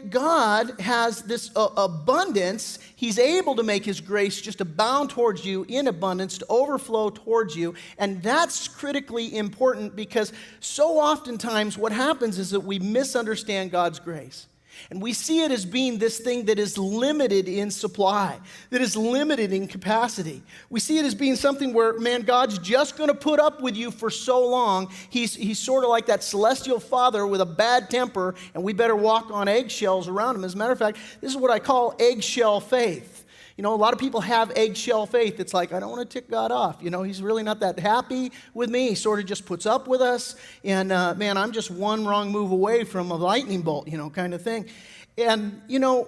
God has this abundance. He's able to make his grace just abound towards you in abundance, to overflow towards you. And that's critically important because so oftentimes what happens is that we misunderstand God's grace. And we see it as being this thing that is limited in supply, that is limited in capacity. We see it as being something where, man, God's just going to put up with you for so long. He's sort of like that celestial father with a bad temper, and we better walk on eggshells around him. As a matter of fact, this is what I call eggshell faith. You know, a lot of people have eggshell faith. It's like, I don't want to tick God off. You know, he's really not that happy with me. He sort of just puts up with us. And, man, I'm just one wrong move away from a lightning bolt, you know, kind of thing. And, you know,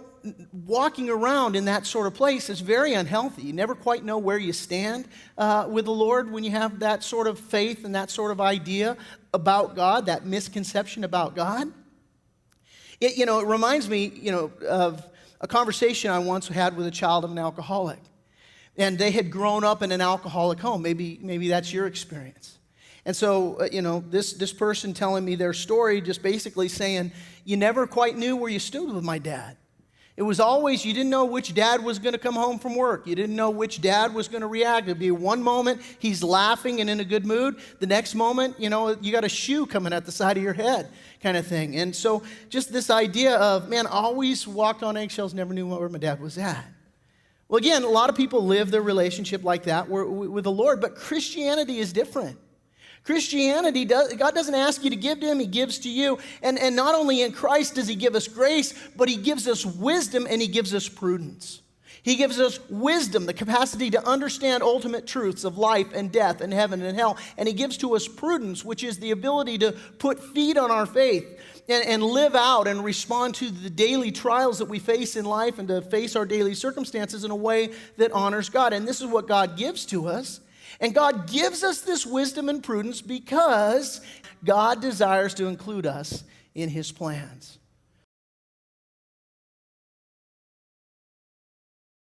walking around in that sort of place is very unhealthy. You never quite know where you stand with the Lord when you have that sort of faith and that sort of idea about God, that misconception about God. It reminds me, of a conversation I once had with a child of an alcoholic. And they had grown up in an alcoholic home. Maybe that's your experience. And so, this person telling me their story, just basically saying, you never quite knew where you stood with my dad. It was always, you didn't know which dad was going to come home from work. You didn't know which dad was going to react. It'd be one moment, he's laughing and in a good mood. The next moment, you got a shoe coming at the side of your head kind of thing. And so just this idea of, man, always walked on eggshells, never knew where my dad was at. Well, again, a lot of people live their relationship like that with the Lord, but Christianity is different. Christianity, God doesn't ask you to give to him, he gives to you. And not only in Christ does he give us grace, but he gives us wisdom and he gives us prudence. He gives us wisdom, the capacity to understand ultimate truths of life and death and heaven and hell. And he gives to us prudence, which is the ability to put feet on our faith and live out and respond to the daily trials that we face in life and to face our daily circumstances in a way that honors God. And this is what God gives to us. And God gives us this wisdom and prudence because God desires to include us in his plans.